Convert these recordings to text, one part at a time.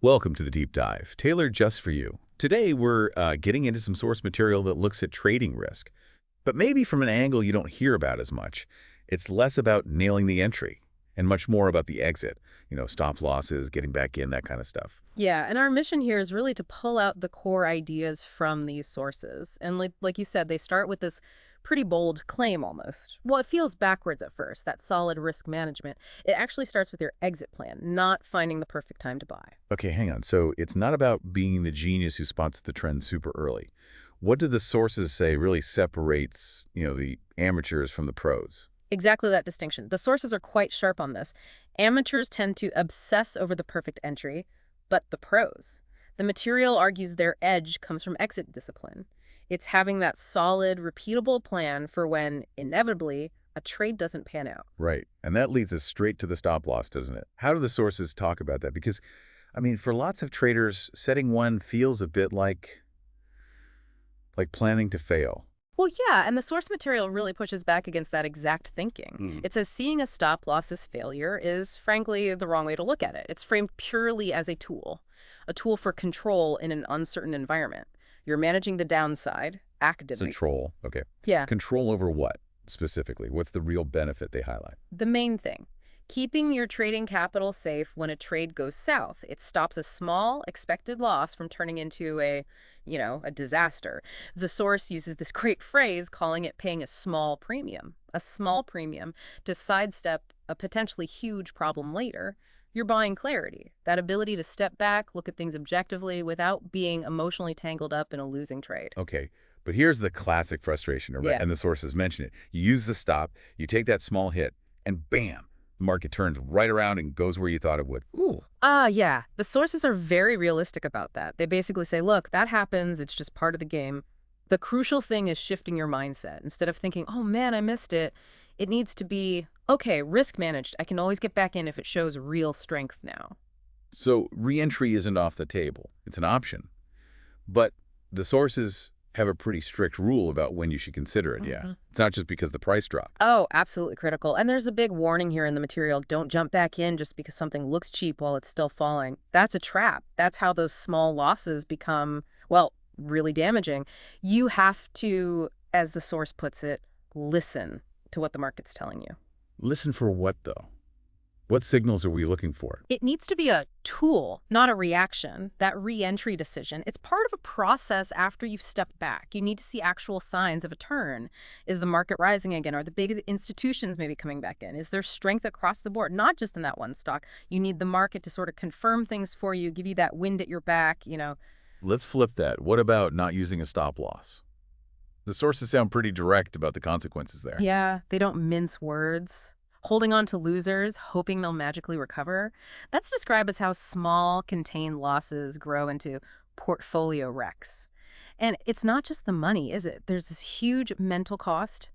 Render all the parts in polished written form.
Welcome to the Deep Dive, tailored just for you. Today, we're getting into some source material that looks at trading risk, but maybe from an angle you don't hear about as much. It's less about nailing the entry and much more about the exit, stop losses, getting back in, that kind of stuff. Yeah, and our mission here is really to pull out the core ideas from these sources. And like you said, they start with this pretty bold claim almost. Well, it feels backwards at first, that solid risk management. It actually starts with your exit plan, not finding the perfect time to buy. Okay, hang on. So it's not about being the genius who spots the trend super early. What do the sources say really separates, the amateurs from the pros? Exactly that distinction. The sources are quite sharp on this. Amateurs tend to obsess over the perfect entry, but the pros. The material argues their edge comes from exit discipline. It's having that solid, repeatable plan for when, inevitably, a trade doesn't pan out. Right. And that leads us straight to the stop loss, doesn't it? How do the sources talk about that? Because, for lots of traders, setting one feels a bit like planning to fail. Well, yeah, and the source material really pushes back against that exact thinking. It says seeing a stop loss as failure is, frankly, the wrong way to look at it. It's framed purely as a tool for control in an uncertain environment. You're managing the downside academically. Control. Okay. Yeah, Control over what, specifically? What's the real benefit they highlight? the main thing. Keeping your trading capital safe when a trade goes south. It stops a small expected loss from turning into a disaster. The source uses this great phrase calling it paying a small premium to sidestep a potentially huge problem later. You're buying clarity, that ability to step back, look at things objectively without being emotionally tangled up in a losing trade. Okay. But here's the classic frustration, Yeah. and the sources mention it. You use the stop, you take that small hit, and bam, the market turns right around and goes where you thought it would. Ooh. Yeah. The sources are very realistic about that. They basically say, look, that happens. It's just part of the game. The crucial thing is shifting your mindset. Instead of thinking, oh man, I missed it, it needs to be, okay, risk managed. I can always get back in if it shows real strength now. So re-entry isn't off the table. It's an option. But the sources have a pretty strict rule about when you should consider it, yeah. It's not just because the price dropped. Oh, absolutely critical. And there's a big warning here in the material. Don't jump back in just because something looks cheap while it's still falling. That's a trap. That's how those small losses become, well, really damaging. You have to, as the source puts it, listen to what the market's telling you. Listen for what, though? What signals are we looking for? It needs to be a tool, not a reaction. That re-entry decision, it's part of a process after you've stepped back. You need to see actual signs of a turn. Is the market rising again? Are the big institutions maybe coming back in? Is there strength across the board, not just in that one stock? You need the market to sort of confirm things for you, give you that wind at your back. Let's flip that. What about not using a stop loss? The sources sound pretty direct about the consequences there. Yeah, they don't mince words. Holding on to losers, hoping they'll magically recover. That's described as how small, contained losses grow into portfolio wrecks. And it's not just the money, is it? There's this huge mental cost.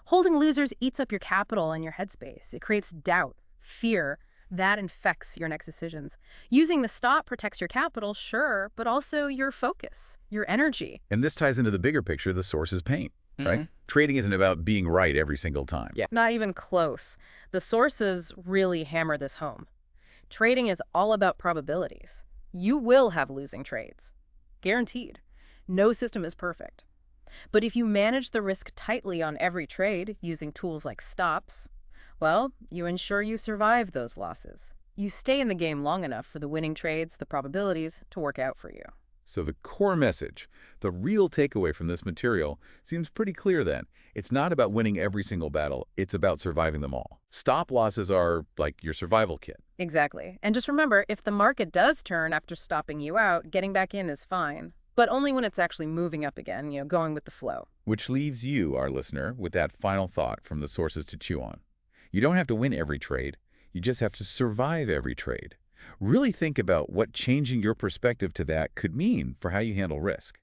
Holding losers eats up your capital and your headspace. It creates doubt, fear. That infects your next decisions. Using the stop protects your capital, sure, but also your focus, your energy. And this ties into the bigger picture the sources paint, right? Trading isn't about being right every single time. Yeah. Not even close. The sources really hammer this home. Trading is all about probabilities. You will have losing trades. Guaranteed. No system is perfect. But if you manage the risk tightly on every trade using tools like stops, well, you ensure you survive those losses. You stay in the game long enough for the winning trades, the probabilities, to work out for you. So the core message, the real takeaway from this material, seems pretty clear then. It's not about winning every single battle. It's about surviving them all. Stop losses are like your survival kit. Exactly. And just remember, if the market does turn after stopping you out, getting back in is fine. But only when it's actually moving up again, going with the flow. Which leaves you, our listener, with that final thought from the sources to chew on. You don't have to win every trade. You just have to survive every trade. Really think about what changing your perspective to that could mean for how you handle risk.